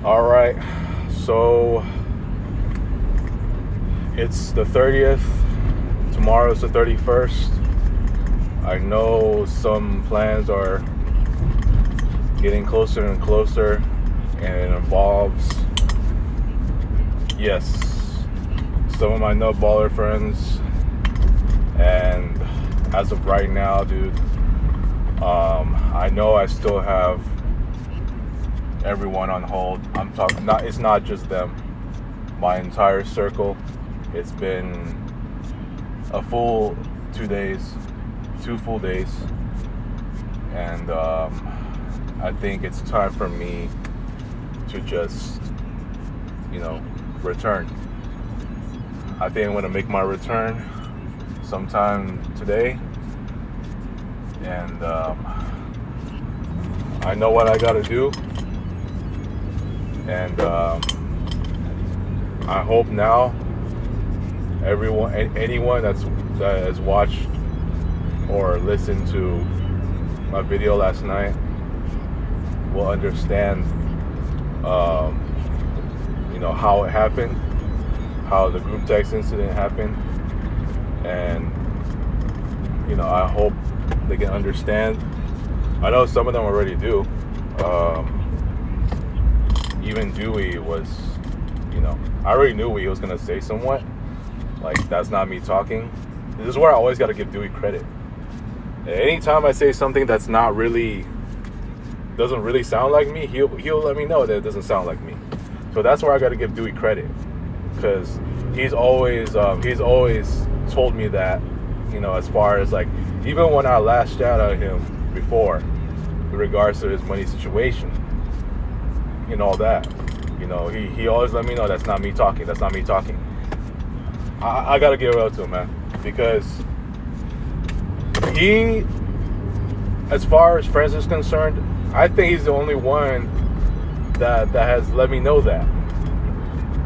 All right, so it's the 30th. Tomorrow's the 31st. I know some plans are getting closer and closer, and it involves, yes, some of my Nutballer friends. And as of right now, dude, I know I still have everyone on hold. I'm talking, it's not just them. My entire circle. It's been a full 2 days, 2 full days, and I think it's time for me to just, return. I think I'm gonna make my return sometime today, and I know what I gotta do, and I hope now anyone that has watched or listened to my video last night will understand, how it happened, how the group text incident happened, and I hope they can understand. I know some of them already do. Even Dewey was, I already knew what he was gonna say somewhat. Like, that's not me talking. This is where I always gotta give Dewey credit. Anytime I say something that's not really, doesn't really sound like me, he'll let me know that it doesn't sound like me. So that's where I gotta give Dewey credit, because he's always told me that, as far as like, even when I lashed out at him before, with regards to his money situation and all that, he always let me know that's not me talking. That's not me talking. I gotta give it up to him, man, because he, as far as friends is concerned, I think he's the only one that has let me know that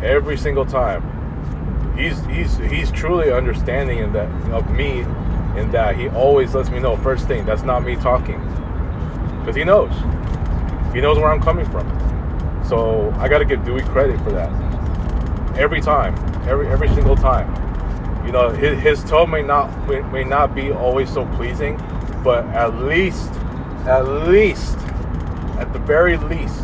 every single time. He's truly understanding in that of me, in that he always lets me know first thing that's not me talking, because he knows where I'm coming from. So I got to give Dewey credit for that. Every time, every single time. His tone may not be always so pleasing, but at the very least,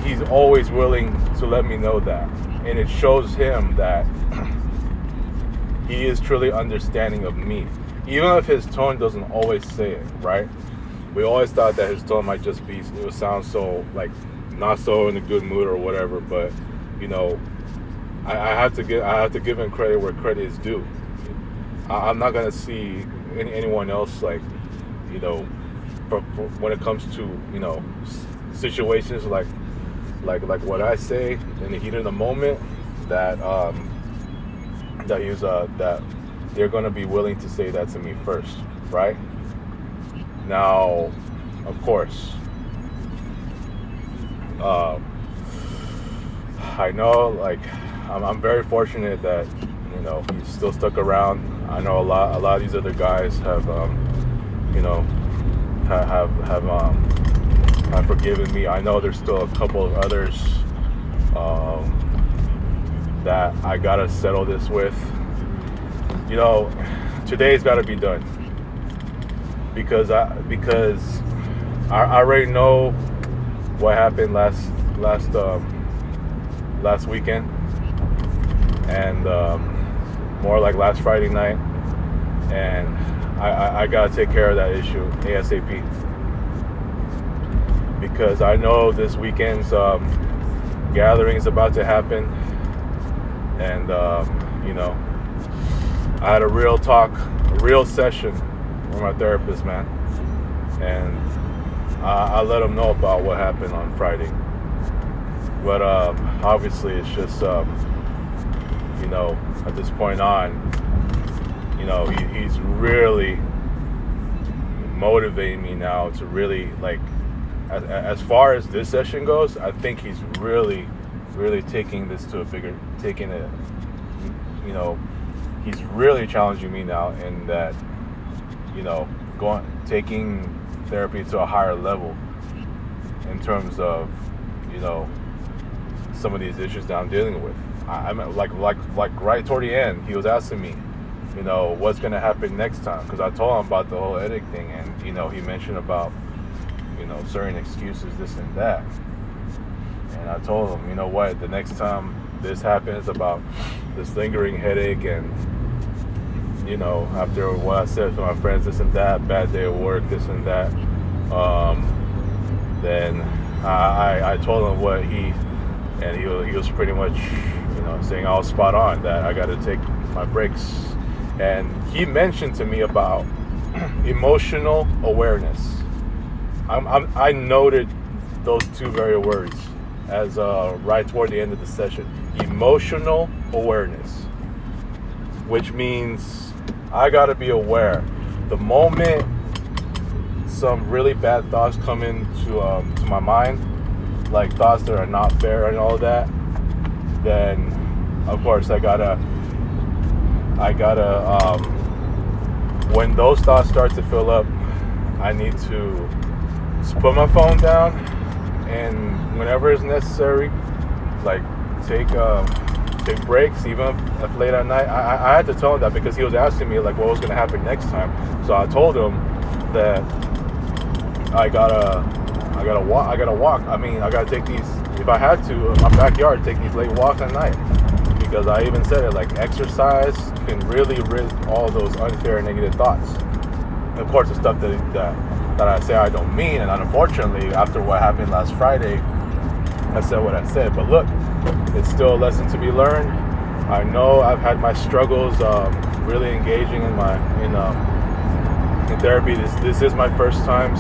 he's always willing to let me know that, and it shows him that he is truly understanding of me, even if his tone doesn't always say it, right? We always thought that his tone might just be, it would sound so like not so in a good mood or whatever, but I have to give him credit where credit is due. I'm not gonna see anyone else, like, when it comes to situations like what I say in the heat of the moment, that that they're gonna be willing to say that to me first, right? Now, of course, I know, like, I'm very fortunate that he's still stuck around. I know a lot of these other guys have have forgiven me. I know there's still a couple of others that I gotta settle this with. Today's got to be done, because I already know what happened last weekend, and more like last Friday night, and I gotta take care of that issue ASAP, because I know this weekend's gathering is about to happen, and I had a real session with my therapist, man, and I let him know about what happened on Friday. But obviously, it's just at this point on, he's really motivating me now to really, like, as far as this session goes, I think he's really taking this to taking it, he's really challenging me now in that, taking therapy to a higher level in terms of, some of these issues that I'm dealing with. I'm like right toward the end, he was asking me, what's gonna happen next time, because I told him about the whole headache thing, and he mentioned about certain excuses, this and that, and I told him, what, the next time this happens about this lingering headache, and after what I said to my friends, this and that, bad day at work, this and that, then I told him what he was pretty much saying I was spot on, that I got to take my breaks. And he mentioned to me about emotional awareness. I noted those two very words as right toward the end of the session. Emotional awareness, which means I got to be aware. The moment some really bad thoughts come into to my mind, like thoughts that are not fair and all of that, then of course I gotta when those thoughts start to fill up, I need to just put my phone down, and whenever it's necessary, like take breaks, even if late at night. I had to tell him that, because he was asking me like what was going to happen next time. So I told him that I gotta walk. I mean, I gotta take these, if I had to, in my backyard, take these late walks at night, because I even said it, like exercise can really rid all those unfair negative thoughts. And of course, the stuff that I say I don't mean, and unfortunately, after what happened last Friday, I said what I said. But look, it's still a lesson to be learned. I know I've had my struggles really engaging in therapy. This is my first time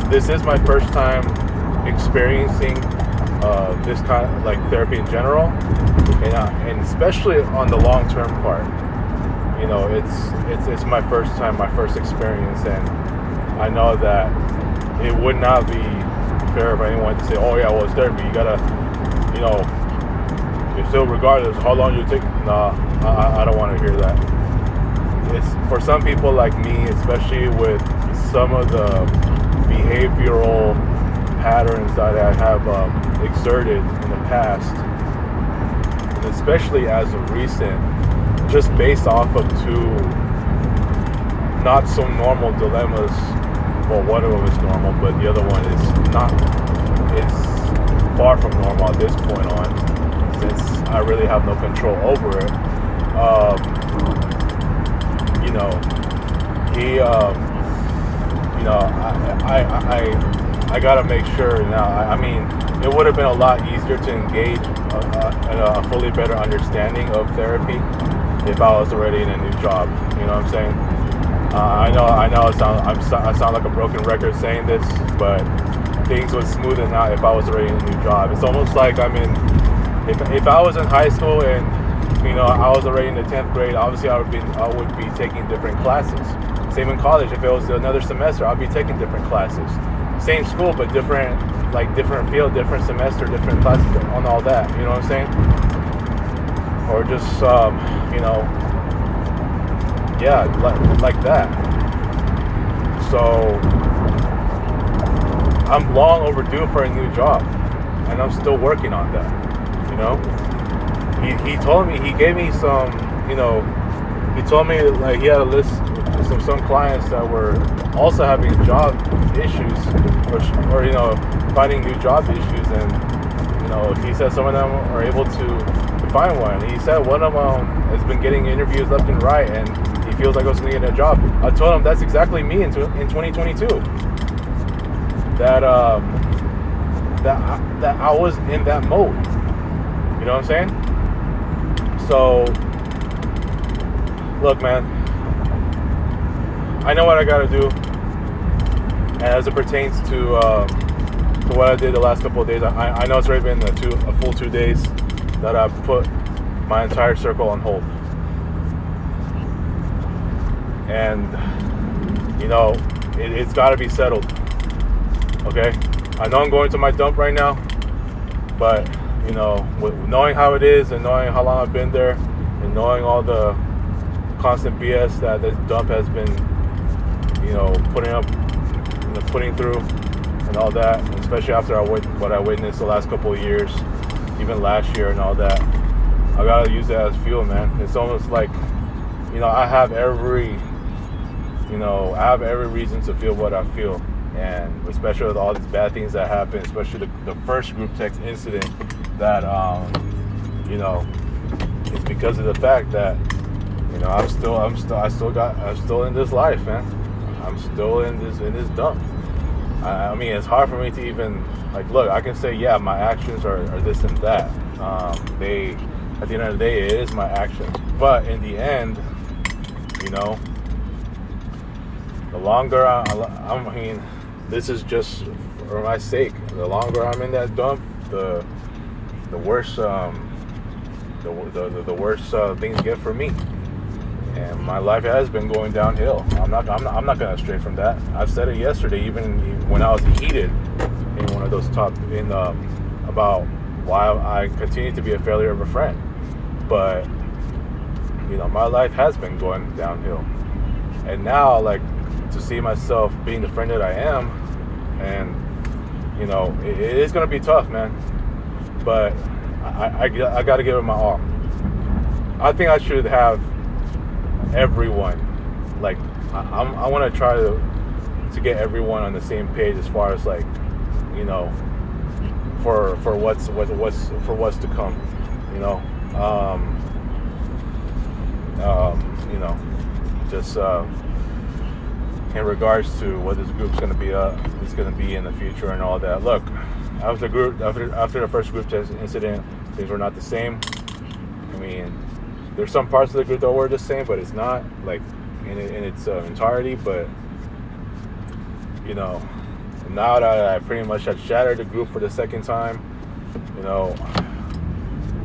this is my first time experiencing this kind of like therapy in general, and especially on the long-term part. It's my first time, my first experience, and I know that it would not be fair for anyone to say, oh yeah, well, it's therapy, you gotta, you're still, regardless of how long you take. Nah, I don't want to hear that. It's for some people like me, especially with some of the behavioral patterns that I have exerted in the past, and especially as of recent, just based off of two not so normal dilemmas. Well, one of them is normal, but the other one is not. It's far from normal at this point on, since I really have no control over it. I gotta make sure now. I mean, it would have been a lot easier to engage in a fully better understanding of therapy if I was already in a new job. You know what I'm saying? I know. I sound like a broken record saying this, but things would smoothen out if I was already in a new job. It's almost like I'm in. If I was in high school and I was already in the 10th grade, obviously I would be taking different classes. Same in college. If it was another semester, I'd be taking different classes. Same school, but different field, different semester, different classes, on all that. You know what I'm saying? Or just yeah, like that. So I'm long overdue for a new job, and I'm still working on that. He told me, he gave me some, he told me like he had a list of some clients that were also having job issues, or finding new job issues, and he said some of them are able to find one. He said one of them has been getting interviews left and right, and he feels like I was going to get a job. I told him that's exactly me in 2022. That I was in that mode. You know what I'm saying? So, look, man, I know what I gotta do, and as it pertains to what I did the last couple of days, I know it's already been a full 2 days that I've put my entire circle on hold, and it's got to be settled. Okay, I know I'm going to my dump right now, but you know, with knowing how it is and knowing how long I've been there and knowing all the constant BS that this dump has been, you know, putting through and all that, especially after what I witnessed the last couple of years, even last year and all that. I gotta use that as fuel, man. It's almost like, you know, I have every reason to feel what I feel, and especially with all these bad things that happen, especially the first group text incident, that you know, it's because of the fact that, you know, I'm still in this life, man. I'm still in this dump. I mean, it's hard for me to even, like, look, I can say, yeah, my actions are this and that. At the end of the day, it is my actions. But in the end, you know, the longer I mean, this is just for my sake. The longer I'm in that dump, the worse the worse things get for me. And my life has been going downhill. I'm not gonna stray from that. I've said it yesterday, even when I was heated in one of those about why I continue to be a failure of a friend. But, you know, my life has been going downhill, and now, like, to see myself being the friend that I am, and, you know, it is gonna be tough, man. But I got to give it my all. I think I should have everyone, like, I want to try to get everyone on the same page as far as, like, you know, for what's to come, you know. You know, just in regards to what this group's going to be in the future and all that. Look, after the first group test incident, things were not the same. I mean, there's some parts of the group that were the same, but it's not, like, in its entirety. But, you know, now that I pretty much had shattered the group for the second time, you know,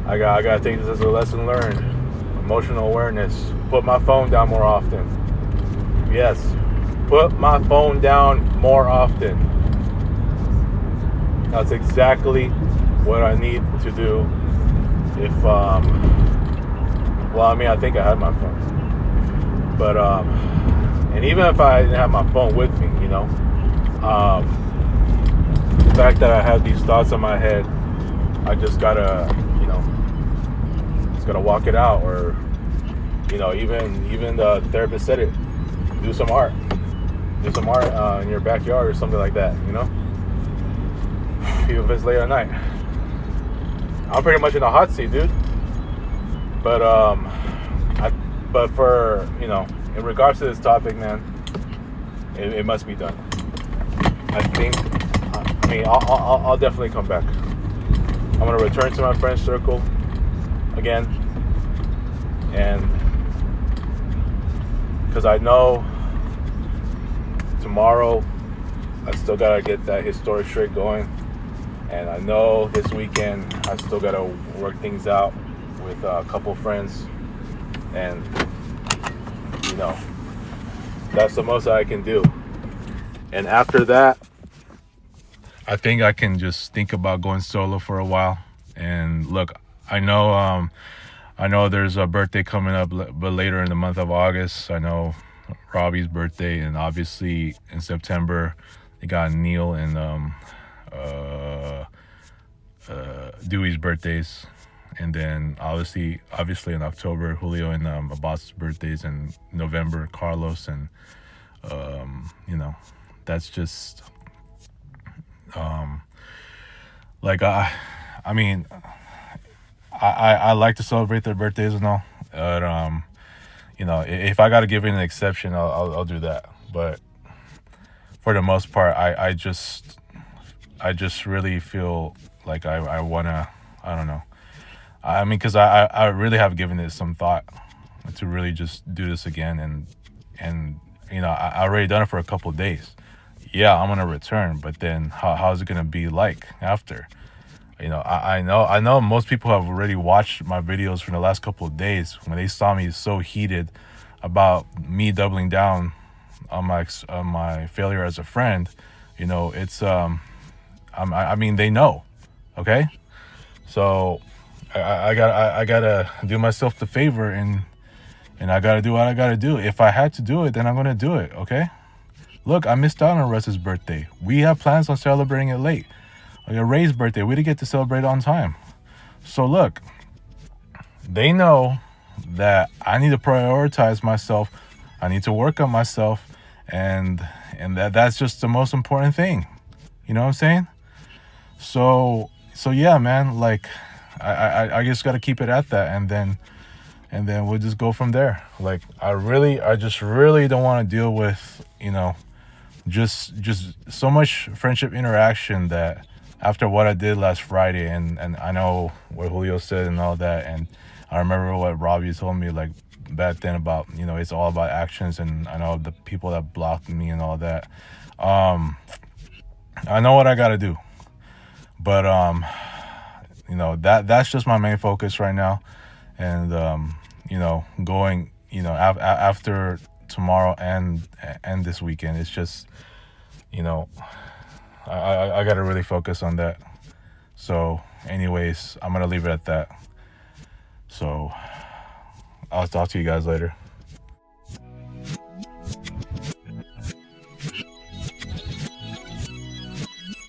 I gotta take this as a lesson learned. Emotional awareness. Put my phone down more often. Yes, put my phone down more often. That's exactly what I need to do. If well, I mean, I think I had my phone, but and even if I didn't have my phone with me, you know, the fact that I have these thoughts in my head, I just gotta, you know, just gotta walk it out. Or, you know, even the therapist said it, do some art in your backyard or something like that, you know, even if it's late at night. I'm pretty much in a hot seat, dude. But but for, you know, in regards to this topic, man, it must be done. I think. I mean, I'll definitely come back. I'm gonna return to my friend circle again, and because I know tomorrow I still gotta get that historic straight going, and I know this weekend I still gotta work things out with a couple friends, and, you know, that's the most I can do. And after that, I think I can just think about going solo for a while. And look, I know there's a birthday coming up, but later in the month of August. I know Robbie's birthday, and obviously in September they got Neil and Dewey's birthdays, and then obviously in October Julio and Abbas's birthdays, and November Carlos, and you know, that's just like I mean, I like to celebrate their birthdays and all, but you know, if I got to give it an exception, I'll do that. But for the most part, I just really feel like I wanna, I don't know. I mean, because I really have given it some thought to really just do this again, and you know, I already done it for a couple of days. Yeah, I'm gonna return, but then how's it gonna be like after? You know, I know most people have already watched my videos from the last couple of days when they saw me so heated about me doubling down on my failure as a friend. You know, it's I mean, they know, okay? So I gotta do myself the favor, and I gotta do what I gotta do. If I had to do it, then I'm gonna do it. Okay. Look, I missed out on Russ's birthday. We have plans on celebrating it late. Like Ray's birthday, we didn't get to celebrate on time. So look, they know that I need to prioritize myself. I need to work on myself, and that's just the most important thing. You know what I'm saying? So yeah, man. Like, I just gotta keep it at that, and then we'll just go from there. Like, I just really don't want to deal with, just so much friendship interaction that after what I did last Friday, and I know what Julio said and all that, and I remember what Robbie told me like back then about, it's all about actions, and I know the people that blocked me and all that. I know what I got to do, but that's just my main focus right now, and going, after tomorrow and this weekend, it's just, I got to really focus on that. So anyways, I'm gonna leave it at that. So I'll talk to you guys later.